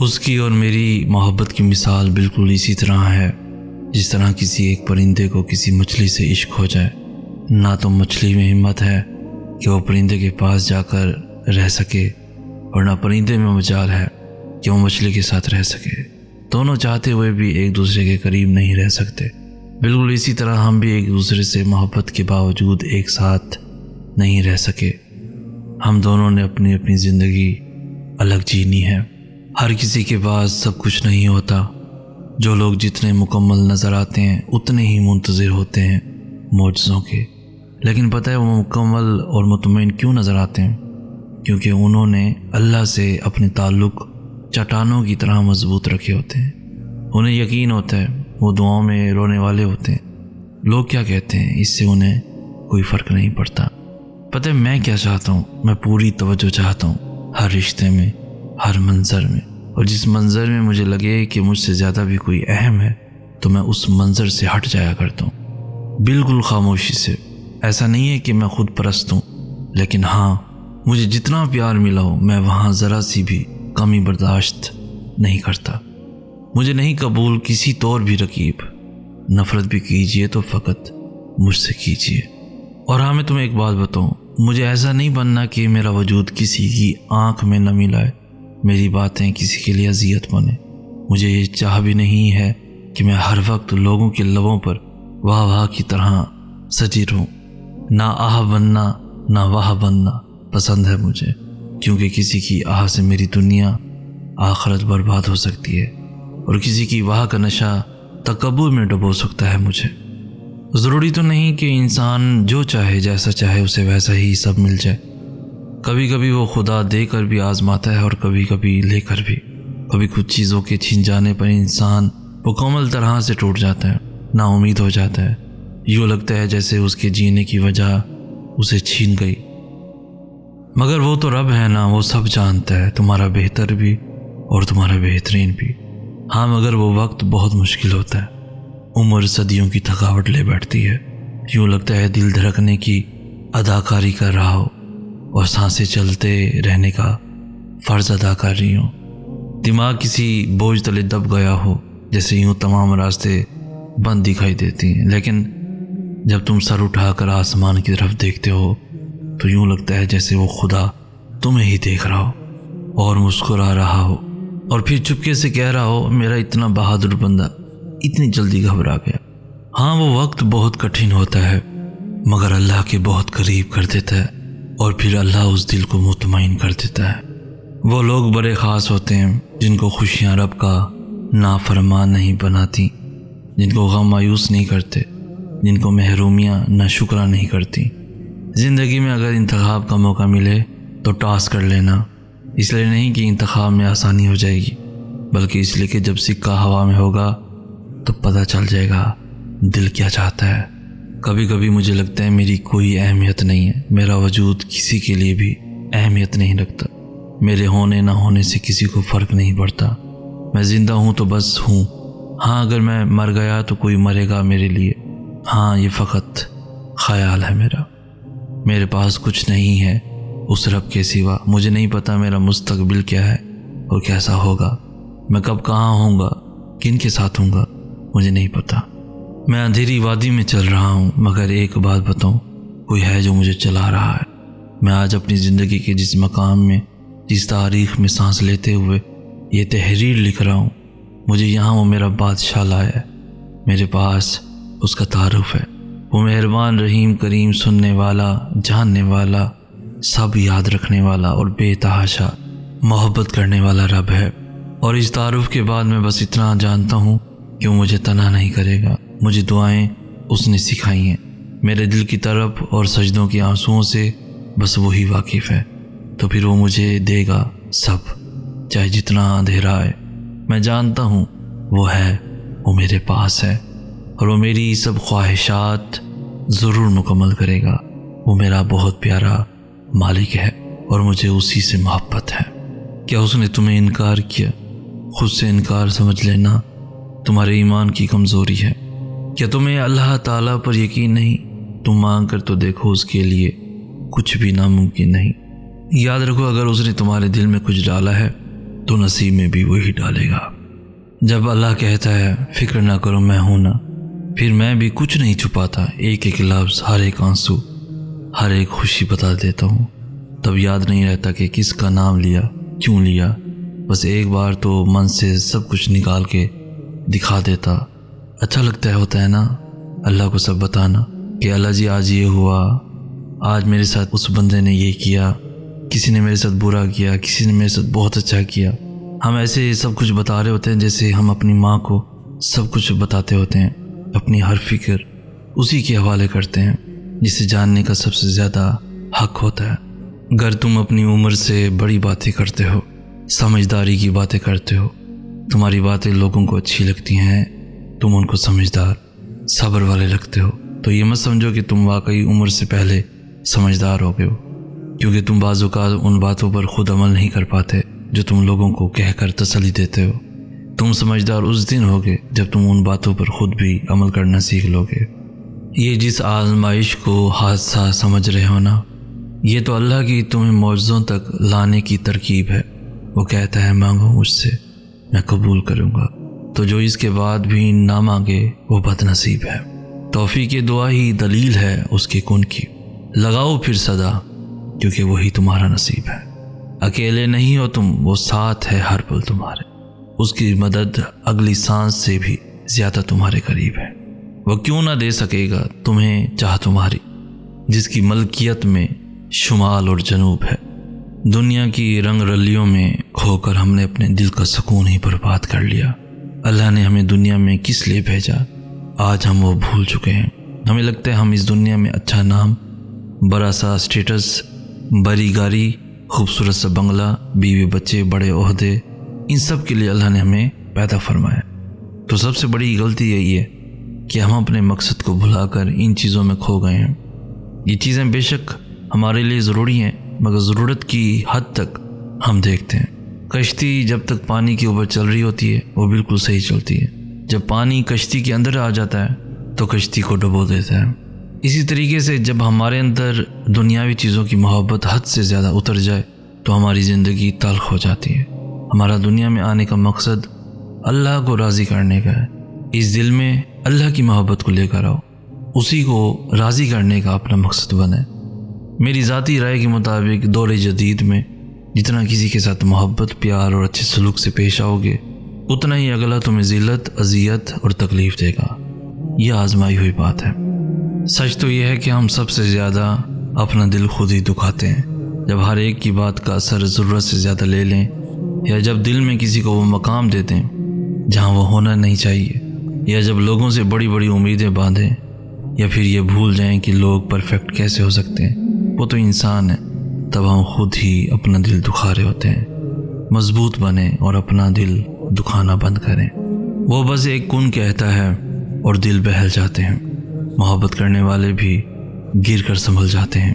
اس کی اور میری محبت کی مثال بالکل اسی طرح ہے جس طرح کسی ایک پرندے کو کسی مچھلی سے عشق ہو جائے۔ نہ تو مچھلی میں ہمت ہے کہ وہ پرندے کے پاس جا کر رہ سکے، اور نہ پرندے میں مجال ہے کہ وہ مچھلی کے ساتھ رہ سکے۔ دونوں چاہتے ہوئے بھی ایک دوسرے کے قریب نہیں رہ سکتے۔ بالکل اسی طرح ہم بھی ایک دوسرے سے محبت کے باوجود ایک ساتھ نہیں رہ سکے۔ ہم دونوں نے اپنی اپنی زندگی الگ جینی ہے۔ ہر کسی کے پاس سب کچھ نہیں ہوتا۔ جو لوگ جتنے مکمل نظر آتے ہیں اتنے ہی منتظر ہوتے ہیں معجزوں کے۔ لیکن پتہ ہے وہ مکمل اور مطمئن کیوں نظر آتے ہیں؟ کیونکہ انہوں نے اللہ سے اپنے تعلق چٹانوں کی طرح مضبوط رکھے ہوتے ہیں۔ انہیں یقین ہوتا ہے وہ دعاؤں میں رونے والے ہوتے ہیں۔ لوگ کیا کہتے ہیں اس سے انہیں کوئی فرق نہیں پڑتا۔ پتہ ہے میں کیا چاہتا ہوں؟ میں پوری توجہ چاہتا ہوں ہر رشتے میں، ہر منظر میں، اور جس منظر میں مجھے لگے کہ مجھ سے زیادہ بھی کوئی اہم ہے تو میں اس منظر سے ہٹ جایا کرتا ہوں، بالکل خاموشی سے۔ ایسا نہیں ہے کہ میں خود پرست ہوں، لیکن ہاں مجھے جتنا پیار ملا ہو میں وہاں ذرا سی بھی کمی برداشت نہیں کرتا۔ مجھے نہیں قبول کسی طور بھی رقیب۔ نفرت بھی کیجئے تو فقط مجھ سے کیجئے۔ اور ہاں میں تمہیں ایک بات بتاؤں، مجھے ایسا نہیں بننا کہ میرا وجود کسی کی آنکھ میں نمی لائے، میری باتیں کسی کے لیے اذیت بنے۔ مجھے یہ چاہ بھی نہیں ہے کہ میں ہر وقت لوگوں کے لبوں پر واہ واہ کی طرح سجی رہوں۔ نہ آہ بننا نہ واہ بننا پسند ہے مجھے، کیونکہ کسی کی آہ سے میری دنیا آخرت برباد ہو سکتی ہے، اور کسی کی واہ کا نشہ تکبر میں ڈبو سکتا ہے مجھے۔ ضروری تو نہیں کہ انسان جو چاہے جیسا چاہے اسے ویسا ہی سب مل جائے۔ کبھی کبھی وہ خدا دے کر بھی آزماتا ہے اور کبھی کبھی لے کر بھی۔ کبھی کچھ چیزوں کے چھن جانے پر انسان مکمل طرح سے ٹوٹ جاتا ہے، نا امید ہو جاتا ہے۔ یوں لگتا ہے جیسے اس کے جینے کی وجہ اسے چھین گئی۔ مگر وہ تو رب ہے نا، وہ سب جانتا ہے، تمہارا بہتر بھی اور تمہارا بہترین بھی۔ ہاں مگر وہ وقت بہت مشکل ہوتا ہے۔ عمر صدیوں کی تھکاوٹ لے بیٹھتی ہے۔ یوں لگتا ہے دل دھڑکنے کی اداکاری کر رہا ہو اور سانسیں چلتے رہنے کا فرض ادا کر رہی ہوں۔ دماغ کسی بوجھ تلے دب گیا ہو، جیسے یوں تمام راستے بند دکھائی دیتی ہیں۔ لیکن جب تم سر اٹھا کر آسمان کی طرف دیکھتے ہو تو یوں لگتا ہے جیسے وہ خدا تمہیں ہی دیکھ رہا ہو اور مسکرا رہا ہو، اور پھر چپکے سے کہہ رہا ہو میرا اتنا بہادر بندہ اتنی جلدی گھبرا گیا۔ ہاں وہ وقت بہت کٹھن ہوتا ہے، مگر اللہ کے بہت قریب کر دیتا ہے، اور پھر اللہ اس دل کو مطمئن کر دیتا ہے۔ وہ لوگ بڑے خاص ہوتے ہیں جن کو خوشیاں رب کا نافرمان نہیں بناتی، جن کو غم مایوس نہیں کرتے، جن کو محرومیاں ناشکرا نہیں کرتی۔ زندگی میں اگر انتخاب کا موقع ملے تو ٹاس کر لینا، اس لیے نہیں کہ انتخاب میں آسانی ہو جائے گی، بلکہ اس لیے کہ جب سکہ ہوا میں ہوگا تو پتہ چل جائے گا دل کیا چاہتا ہے۔ کبھی کبھی مجھے لگتا ہے میری کوئی اہمیت نہیں ہے، میرا وجود کسی کے لیے بھی اہمیت نہیں رکھتا، میرے ہونے نہ ہونے سے کسی کو فرق نہیں پڑتا۔ میں زندہ ہوں تو بس ہوں۔ ہاں اگر میں مر گیا تو کوئی مرے گا میرے لیے۔ ہاں یہ فقط خیال ہے میرا۔ میرے پاس کچھ نہیں ہے اس رب کے سوا۔ مجھے نہیں پتا میرا مستقبل کیا ہے اور کیسا ہوگا، میں کب کہاں ہوں گا، کن کے ساتھ ہوں گا، مجھے نہیں پتا۔ میں اندھیری وادی میں چل رہا ہوں، مگر ایک بات بتاؤں، کوئی ہے جو مجھے چلا رہا ہے۔ میں آج اپنی زندگی کے جس مقام میں، جس تاریخ میں سانس لیتے ہوئے یہ تحریر لکھ رہا ہوں، مجھے یہاں وہ میرا بادشاہ لایا ہے۔ میرے پاس اس کا تعارف ہے۔ وہ مہربان، رحیم، کریم، سننے والا، جاننے والا، سب یاد رکھنے والا اور بے تحاشا محبت کرنے والا رب ہے۔ اور اس تعارف کے بعد میں بس اتنا جانتا ہوں کہ وہ مجھے تنہا نہیں کرے گا۔ مجھے دعائیں اس نے سکھائی ہیں، میرے دل کی طرف اور سجدوں کی آنسوؤں سے بس وہی واقف ہے۔ تو پھر وہ مجھے دے گا سب، چاہے جتنا اندھیرا ہے۔ میں جانتا ہوں وہ ہے، وہ میرے پاس ہے، اور وہ میری سب خواہشات ضرور مکمل کرے گا۔ وہ میرا بہت پیارا مالک ہے اور مجھے اسی سے محبت ہے۔ کیا اس نے تمہیں انکار کیا؟ خود سے انکار سمجھ لینا تمہارے ایمان کی کمزوری ہے۔ کیا تمہیں اللہ تعالیٰ پر یقین نہیں؟ تم مانگ کر تو دیکھو، اس کے لیے کچھ بھی ناممکن نہیں۔ یاد رکھو اگر اس نے تمہارے دل میں کچھ ڈالا ہے تو نصیب میں بھی وہی ڈالے گا۔ جب اللہ کہتا ہے فکر نہ کرو میں ہوں نا، پھر میں بھی کچھ نہیں چھپاتا، ایک ایک لفظ، ہر ایک آنسو، ہر ایک خوشی بتا دیتا ہوں، تب یاد نہیں رہتا کہ کس کا نام لیا، کیوں لیا، بس ایک بار تو من سے سب کچھ نکال کے دکھا دیتا۔ اچھا لگتا ہوتا ہے نا اللہ کو سب بتانا کہ اللہ جی آج یہ ہوا، آج میرے ساتھ اس بندے نے یہ کیا، کسی نے میرے ساتھ برا کیا، کسی نے میرے ساتھ بہت اچھا کیا۔ ہم ایسے سب کچھ بتا رہے ہوتے ہیں جیسے ہم اپنی ماں کو سب کچھ بتاتے ہوتے ہیں، اپنی ہر فکر اسی کے حوالے کرتے ہیں جسے جاننے کا سب سے زیادہ حق ہوتا ہے۔ اگر تم اپنی عمر سے بڑی باتیں کرتے ہو، سمجھداری کی باتیں کرتے ہو، تمہاری باتیں لوگوں کو اچھی لگتی ہیں، تم ان کو سمجھدار، صبر والے لگتے ہو، تو یہ مت سمجھو کہ تم واقعی عمر سے پہلے سمجھدار ہو گئے ہو، کیونکہ تم بعض اوقات ان باتوں پر خود عمل نہیں کر پاتے جو تم لوگوں کو کہہ کر تسلی دیتے ہو۔ تم سمجھدار اس دن ہوگے جب تم ان باتوں پر خود بھی عمل کرنا سیکھ لو گے۔ یہ جس آزمائش کو حادثہ سمجھ رہے ہو نا، یہ تو اللہ کی تمہیں معجزوں تک لانے کی ترکیب ہے۔ وہ کہتا ہے مانگو مجھ سے میں قبول کروں گا، تو جو اس کے بعد بھی نہ مانگے وہ بد نصیب ہے۔ توفیق دعا ہی دلیل ہے اس کے کن کی، لگاؤ پھر صدا کیونکہ وہی تمہارا نصیب ہے۔ اکیلے نہیں ہو تم، وہ ساتھ ہے ہر پل تمہارے، اس کی مدد اگلی سانس سے بھی زیادہ تمہارے قریب ہے۔ وہ کیوں نہ دے سکے گا تمہیں چاہ تمہاری، جس کی ملکیت میں شمال اور جنوب ہے۔ دنیا کی رنگ رلیوں میں کھو کر ہم نے اپنے دل کا سکون ہی برباد کر لیا۔ اللہ نے ہمیں دنیا میں کس لیے بھیجا، آج ہم وہ بھول چکے ہیں۔ ہمیں لگتا ہے ہم اس دنیا میں اچھا نام، بڑا سا اسٹیٹس، بڑی گاڑی، خوبصورت سا بنگلہ، بیوی بچے، بڑے عہدے، ان سب کے لیے اللہ نے ہمیں پیدا فرمایا۔ تو سب سے بڑی غلطی یہی ہے کہ ہم اپنے مقصد کو بھلا کر ان چیزوں میں کھو گئے ہیں۔ یہ چیزیں بے شک ہمارے لیے ضروری ہیں، مگر ضرورت کی حد تک ہم دیکھتے ہیں۔ کشتی جب تک پانی کے اوپر چل رہی ہوتی ہے وہ بالکل صحیح چلتی ہے، جب پانی کشتی کے اندر آ جاتا ہے تو کشتی کو ڈبو دیتا ہے۔ اسی طریقے سے جب ہمارے اندر دنیاوی چیزوں کی محبت حد سے زیادہ اتر جائے تو ہماری زندگی تلخ ہو جاتی ہے۔ ہمارا دنیا میں آنے کا مقصد اللہ کو راضی کرنے کا ہے۔ اس دل میں اللہ کی محبت کو لے کر آؤ، اسی کو راضی کرنے کا اپنا مقصد بنے۔ میری ذاتی رائے کے مطابق دور جدید میں جتنا کسی کے ساتھ محبت، پیار اور اچھے سلوک سے پیش آؤ گے، اتنا ہی اگلا تمہیں ذلت، اذیت اور تکلیف دے گا۔ یہ آزمائی ہوئی بات ہے۔ سچ تو یہ ہے کہ ہم سب سے زیادہ اپنا دل خود ہی دکھاتے ہیں۔ جب ہر ایک کی بات کا اثر ضرورت سے زیادہ لے لیں، یا جب دل میں کسی کو وہ مقام دے دیں جہاں وہ ہونا نہیں چاہیے، یا جب لوگوں سے بڑی بڑی امیدیں باندھیں، یا پھر یہ بھول جائیں کہ لوگ پرفیکٹ کیسے ہو سکتے ہیں، وہ تو انسان ہے، تب ہم خود ہی اپنا دل دکھا رہے ہوتے ہیں۔ مضبوط بنیں اور اپنا دل دکھانا بند کریں۔ وہ بس ایک کن کہتا ہے اور دل بہل جاتے ہیں۔ محبت کرنے والے بھی گر کر سنبھل جاتے ہیں۔